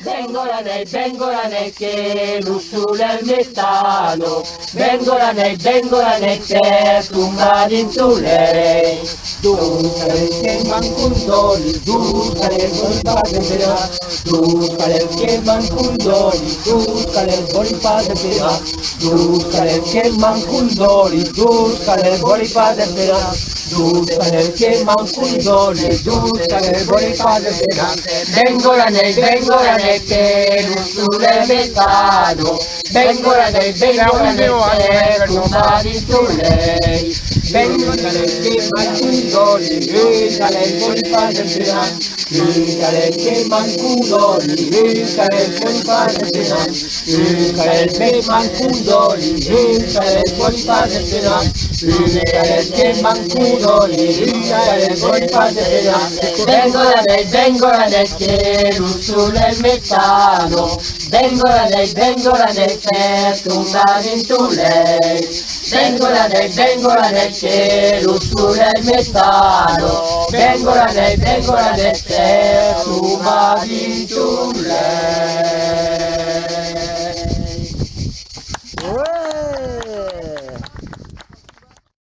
Vengola nei che l'ussula il metano, vengola nei che tumba in lei. Tu sale che mancundoli, tu sale il boniface vera, tu sale che mancundoli, tu sale il boniface vera, tu sale che mancundoli, tu sale il boniface vera. Giusta che mancundoli, giusta nel buoni padre vengola nei che l'ussule metano, vengola nei che tumari su lei, vengola nei che mancundoli, giusta nel buoni padre giusta che mancundoli, giusta nel buoni padre giusta che mancundoli, giusta nel buoni padre che mancudoli, vengola nel che l'ussula il metano, vengola nel che tumba in lei, vengola nel che l'ussula il metano, vengola nel che tumba in